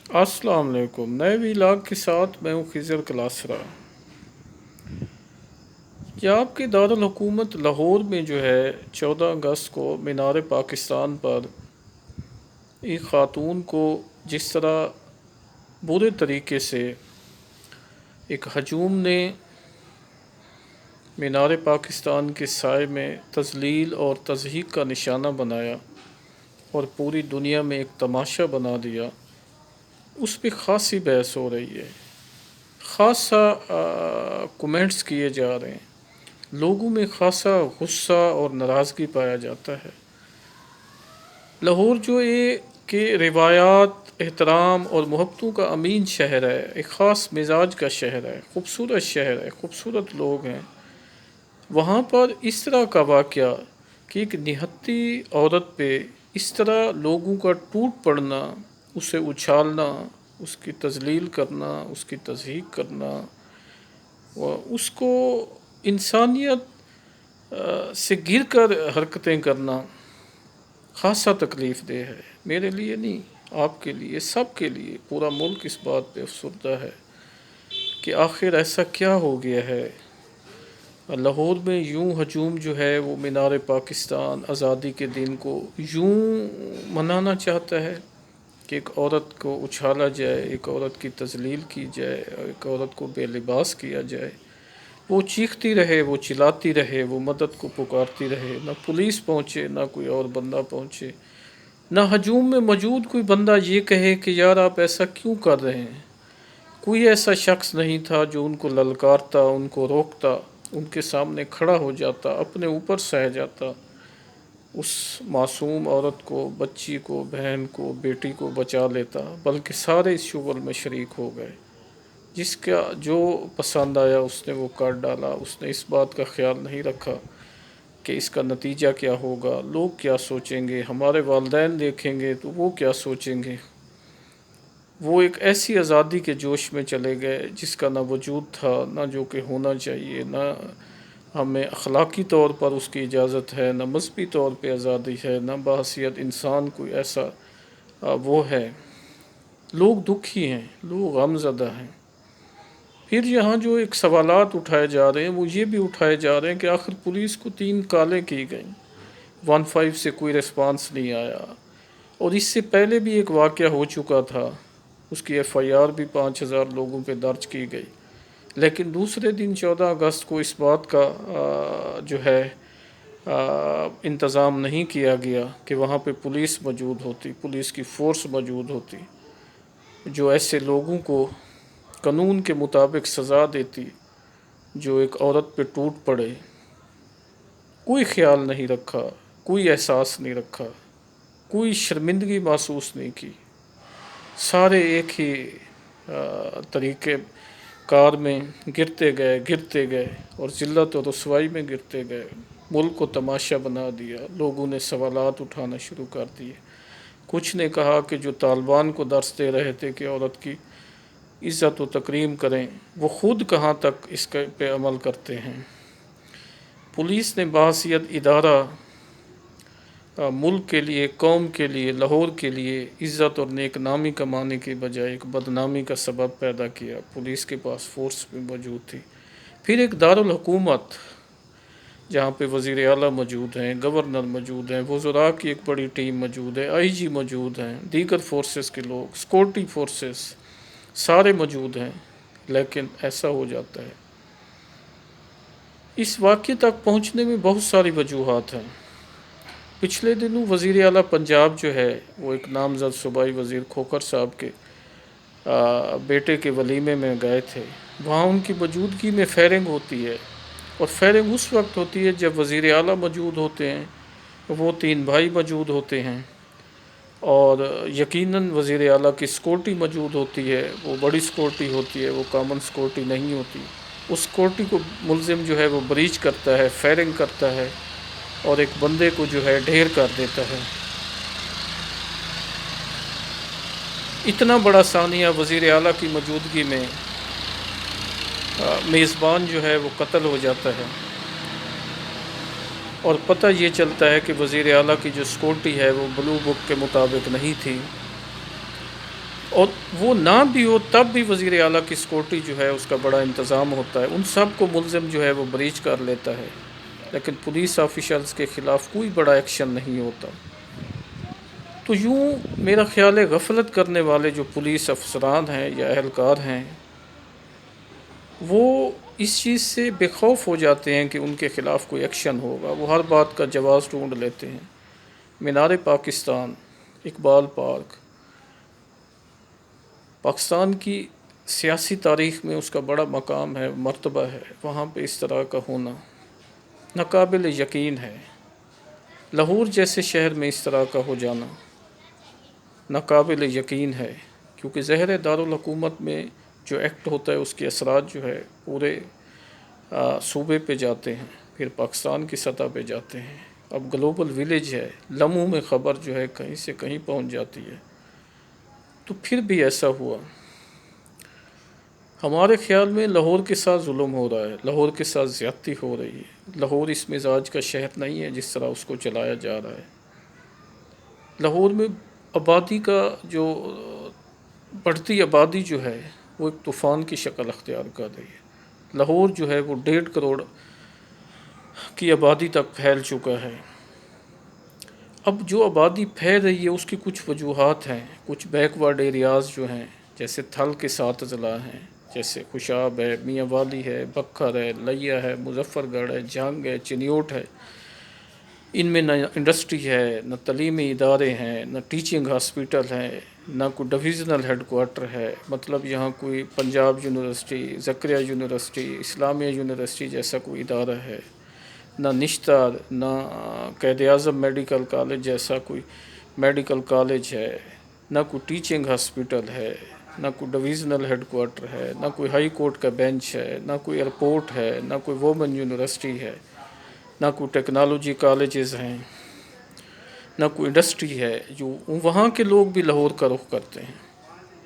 السلام علیکم، نئے ویلاگ کے ساتھ میں ہوں خضر کلاسرا۔ یہ آپ کے دارالحکومت لاہور میں جو ہے 14 اگست کو مینار پاکستان پر ایک خاتون کو جس طرح برے طریقے سے ایک ہجوم نے مینار پاکستان کے سائے میں تذلیل اور تضحیک کا نشانہ بنایا اور پوری دنیا میں ایک تماشا بنا دیا، اس پہ خاصی بحث ہو رہی ہے، خاصا کومنٹس کیے جا رہے ہیں، لوگوں میں خاصا غصہ اور ناراضگی پایا جاتا ہے۔ لاہور جو ہے کہ روایات، احترام اور محبتوں کا امین شہر ہے، ایک خاص مزاج کا شہر ہے، خوبصورت شہر ہے، خوبصورت لوگ ہیں، وہاں پر اس طرح کا واقعہ کہ ایک نہتی عورت پہ اس طرح لوگوں کا ٹوٹ پڑنا، اسے اچھالنا، اس کی تذلیل کرنا، اس کی تضحیک کرنا، اس کو انسانیت سے گر کر حرکتیں کرنا خاصا تکلیف دہ ہے، میرے لیے نہیں، آپ کے لیے، سب کے لیے، پورا ملک اس بات پہ افسردہ ہے کہ آخر ایسا کیا ہو گیا ہے۔ لاہور میں یوں ہجوم جو ہے وہ مینار پاکستان آزادی کے دن کو یوں منانا چاہتا ہے کہ ایک عورت کو اچھالا جائے، ایک عورت کی تذلیل کی جائے، ایک عورت کو بے لباس کیا جائے، وہ چیختی رہے، وہ چلاتی رہے، وہ مدد کو پکارتی رہے، نہ پولیس پہنچے، نہ کوئی اور بندہ پہنچے، نہ ہجوم میں موجود کوئی بندہ یہ کہے کہ یار آپ ایسا کیوں کر رہے ہیں۔ کوئی ایسا شخص نہیں تھا جو ان کو للکارتا، ان کو روکتا، ان کے سامنے کھڑا ہو جاتا، اپنے اوپر سہ جاتا، اس معصوم عورت کو، بچی کو، بہن کو، بیٹی کو بچا لیتا، بلکہ سارے اس شغل میں شریک ہو گئے۔ جس کا جو پسند آیا اس نے وہ کر ڈالا، اس نے اس بات کا خیال نہیں رکھا کہ اس کا نتیجہ کیا ہوگا، لوگ کیا سوچیں گے، ہمارے والدین دیکھیں گے تو وہ کیا سوچیں گے۔ وہ ایک ایسی آزادی کے جوش میں چلے گئے جس کا نہ وجود تھا، نہ جو کہ ہونا چاہیے، نہ ہمیں اخلاقی طور پر اس کی اجازت ہے، نہ مذہبی طور پہ آزادی ہے، نہ بحیثیت انسان کوئی ایسا وہ ہے۔ لوگ دکھی ہیں، لوگ غم زدہ ہیں۔ پھر یہاں جو ایک سوالات اٹھائے جا رہے ہیں وہ یہ بھی اٹھائے جا رہے ہیں کہ آخر پولیس کو 3 کالیں کی گئیں، 15 سے کوئی ریسپانس نہیں آیا، اور اس سے پہلے بھی ایک واقعہ ہو چکا تھا، اس کی ایف آئی آر بھی 5000 لوگوں پہ درج کی گئی، لیکن دوسرے دن 14 اگست کو اس بات کا جو ہے انتظام نہیں کیا گیا کہ وہاں پہ پولیس موجود ہوتی، پولیس کی فورس موجود ہوتی جو ایسے لوگوں کو قانون کے مطابق سزا دیتی جو ایک عورت پہ ٹوٹ پڑے۔ کوئی خیال نہیں رکھا، کوئی احساس نہیں رکھا، کوئی شرمندگی محسوس نہیں کی، سارے ایک ہی طریقے کار میں گرتے گئے اور ذلت و رسوائی میں گرتے گئے، ملک کو تماشا بنا دیا، لوگوں نے سوالات اٹھانا شروع کر دیے۔ کچھ نے کہا کہ جو طالبان کو درس دے رہے تھے کہ عورت کی عزت و تکریم کریں، وہ خود کہاں تک اس پہ عمل کرتے ہیں۔ پولیس نے بحیثیت ادارہ ملک کے لیے، قوم کے لیے، لاہور کے لیے عزت اور نیک نامی کمانے کے بجائے ایک بدنامی کا سبب پیدا کیا۔ پولیس کے پاس فورس بھی موجود تھی۔ پھر ایک دارالحکومت جہاں پہ وزیر اعلیٰ موجود ہیں، گورنر موجود ہیں، وزراء کی ایک بڑی ٹیم موجود ہے، آئی جی موجود ہیں، دیگر فورسز کے لوگ، سیکورٹی فورسز سارے موجود ہیں، لیکن ایسا ہو جاتا ہے۔ اس واقعے تک پہنچنے میں بہت ساری وجوہات ہیں۔ پچھلے دنوں وزیر اعلیٰ پنجاب جو ہے وہ ایک نامزد صوبائی وزیر کھوکھر صاحب کے بیٹے کے ولیمے میں گئے تھے، وہاں ان کی موجودگی میں فائرنگ ہوتی ہے، اور فائرنگ اس وقت ہوتی ہے جب وزیر اعلیٰ موجود ہوتے ہیں، وہ 3 بھائی موجود ہوتے ہیں، اور یقیناً وزیر اعلیٰ کی سیکورٹی موجود ہوتی ہے، وہ بڑی سیکورٹی ہوتی ہے، وہ کامن سیکورٹی نہیں ہوتی۔ اس سیکورٹی کو ملزم جو ہے وہ بریچ کرتا ہے، فائرنگ کرتا ہے، اور ایک بندے کو جو ہے ڈھیر کر دیتا ہے۔ اتنا بڑا سانحہ وزیر اعلیٰ کی موجودگی میں میزبان جو ہے وہ قتل ہو جاتا ہے، اور پتہ یہ چلتا ہے کہ وزیر اعلیٰ کی جو سیکورٹی ہے وہ بلو بک کے مطابق نہیں تھی، اور وہ نہ بھی ہو تب بھی وزیر اعلیٰ کی سیکورٹی جو ہے اس کا بڑا انتظام ہوتا ہے، ان سب کو ملزم جو ہے وہ بریچ کر لیتا ہے، لیکن پولیس آفیشلز کے خلاف کوئی بڑا ایکشن نہیں ہوتا۔ تو یوں میرا خیال ہے غفلت کرنے والے جو پولیس افسران ہیں یا اہلکار ہیں، وہ اس چیز سے بے خوف ہو جاتے ہیں کہ ان کے خلاف کوئی ایکشن ہوگا، وہ ہر بات کا جواز ڈھونڈ لیتے ہیں۔ مینار پاکستان، اقبال پارک، پاکستان کی سیاسی تاریخ میں اس کا بڑا مقام ہے، مرتبہ ہے، وہاں پہ اس طرح کا ہونا ناقابل یقین ہے۔ لاہور جیسے شہر میں اس طرح کا ہو جانا ناقابل یقین ہے، کیونکہ زہر دارالحکومت میں جو ایکٹ ہوتا ہے اس کے اثرات جو ہے پورے صوبے پہ جاتے ہیں، پھر پاکستان کی سطح پہ جاتے ہیں۔ اب گلوبل ویلیج ہے، لمحوں میں خبر جو ہے کہیں سے کہیں پہنچ جاتی ہے۔ تو پھر بھی ایسا ہوا، ہمارے خیال میں لاہور کے ساتھ ظلم ہو رہا ہے، لاہور کے ساتھ زیادتی ہو رہی ہے۔ لاہور اس مزاج کا شہر نہیں ہے جس طرح اس کو چلایا جا رہا ہے۔ لاہور میں آبادی کا جو بڑھتی آبادی جو ہے وہ ایک طوفان کی شکل اختیار کر رہی ہے۔ لاہور جو ہے وہ 1.5 کروڑ کی آبادی تک پھیل چکا ہے۔ اب جو آبادی پھیل رہی ہے اس کی کچھ وجوہات ہیں، کچھ بیک ورڈ ایریاز جو ہیں، جیسے تھل کے 7 اضلاع ہیں، جیسے خوشاب ہے، میاں والی ہے، بکھر ہے، لیا ہے، مظفر گڑھ ہے، جھنگ ہے، چنیوٹ ہے۔ ان میں نہ انڈسٹری ہے، نہ تعلیمی ادارے ہیں، نہ ٹیچنگ ہاسپیٹل ہے، نہ کوئی ڈویژنل ہیڈ کوارٹر ہے، مطلب یہاں کوئی پنجاب یونیورسٹی، زکریہ یونیورسٹی، اسلامیہ یونیورسٹی جیسا کوئی ادارہ ہے، نہ نشتر، نہ قائد اعظم میڈیکل کالج جیسا کوئی میڈیکل کالج ہے، نہ کوئی ٹیچنگ ہاسپیٹل ہے، نہ کوئی ڈویژنل ہیڈ کوارٹر ہے، نہ کوئی ہائی کورٹ کا بینچ ہے، نہ کوئی ایئرپورٹ ہے، نہ کوئی وومن یونیورسٹی ہے، نہ کوئی ٹیکنالوجی کالجز ہیں، نہ کوئی انڈسٹری ہے۔ جو وہاں کے لوگ بھی لاہور کا رخ کرتے ہیں،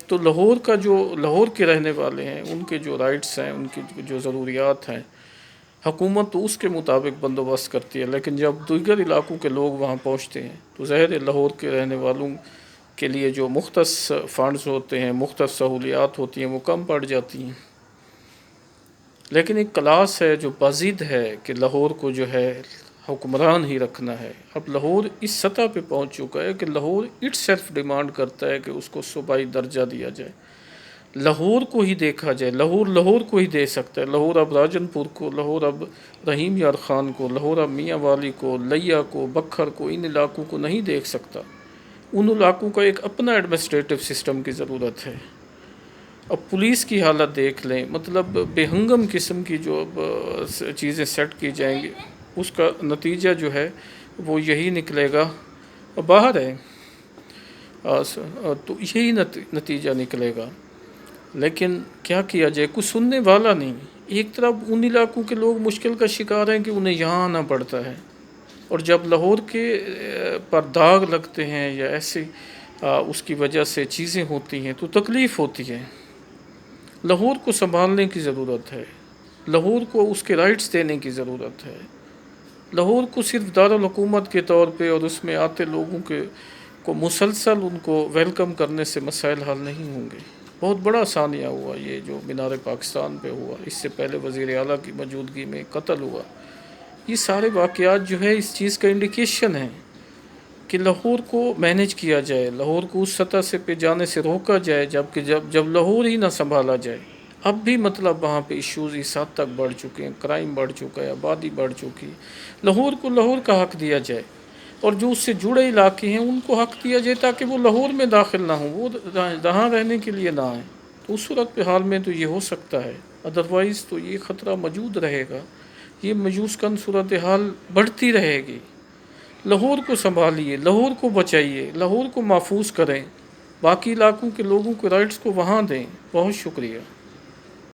تو لاہور کا جو لاہور کے رہنے والے ہیں ان کے جو رائٹس ہیں، ان کی جو ضروریات ہیں، حکومت تو اس کے مطابق بندوبست کرتی ہے، لیکن جب دیگر علاقوں کے لوگ وہاں پہنچتے ہیں تو ظاہر ہے لاہور کے رہنے والوں کے لیے جو مختص فنڈز ہوتے ہیں، مختص سہولیات ہوتی ہیں، وہ کم پڑ جاتی ہیں۔ لیکن ایک کلاس ہے جو بازید ہے کہ لاہور کو جو ہے حکمران ہی رکھنا ہے۔ اب لاہور اس سطح پہ پہنچ چکا ہے کہ لاہور اٹ سیلف ڈیمانڈ کرتا ہے کہ اس کو صوبائی درجہ دیا جائے، لاہور کو ہی دیکھا جائے، لاہور کو ہی دے سکتا ہے۔ لاہور اب راجن پور کو، لاہور اب رحیم یار خان کو، لاہور اب میاں والی کو، لیا کو، بکھر کو، ان علاقوں کو نہیں دیکھ سکتا۔ ان علاقوں کا ایک اپنا ایڈمنسٹریٹو سسٹم کی ضرورت ہے۔ اب پولیس کی حالت دیکھ لیں، مطلب بے ہنگم قسم کی جو اب چیزیں سیٹ کی جائیں گی، اس کا نتیجہ جو ہے وہ یہی نکلے گا، باہر ہے تو یہی نتیجہ نکلے گا۔ لیکن کیا کیا جائے، کوئی سننے والا نہیں۔ ایک طرف ان علاقوں کے لوگ مشکل کا شکار ہیں کہ انہیں یہاں آنا پڑتا ہے، اور جب لاہور کے پر داغ لگتے ہیں یا ایسے اس کی وجہ سے چیزیں ہوتی ہیں تو تکلیف ہوتی ہے۔ لاہور کو سنبھالنے کی ضرورت ہے، لاہور کو اس کے رائٹس دینے کی ضرورت ہے۔ لاہور کو صرف دارالحکومت کے طور پہ اور اس میں آتے لوگوں کو مسلسل ان کو ویلکم کرنے سے مسائل حل نہیں ہوں گے۔ بہت بڑا ثانیہ ہوا یہ جو مینار پاکستان پہ ہوا، اس سے پہلے وزیر اعلیٰ کی موجودگی میں قتل ہوا۔ یہ سارے واقعات جو ہے اس چیز کا انڈیکیشن ہے کہ لاہور کو مینیج کیا جائے، لاہور کو اس سطح سے پہ جانے سے روکا جائے، جب لاہور ہی نہ سنبھالا جائے۔ اب بھی مطلب وہاں پہ ایشوز اس حد تک بڑھ چکے ہیں، کرائم بڑھ چکا ہے، آبادی بڑھ چکی ہے۔ لاہور کو لاہور کا حق دیا جائے، اور جو اس سے جڑے علاقے ہیں ان کو حق دیا جائے تاکہ وہ لاہور میں داخل نہ ہوں، وہ یہاں رہنے کے لیے نہ آئیں۔ تو اس صورت حال میں تو یہ ہو سکتا ہے، ادروائز تو یہ خطرہ موجود رہے گا، یہ مایوس کن صورتحال بڑھتی رہے گی۔ لاہور کو سنبھالیے، لاہور کو بچائیے، لاہور کو محفوظ کریں، باقی علاقوں کے لوگوں کے رائٹس کو وہاں دیں۔ بہت شکریہ۔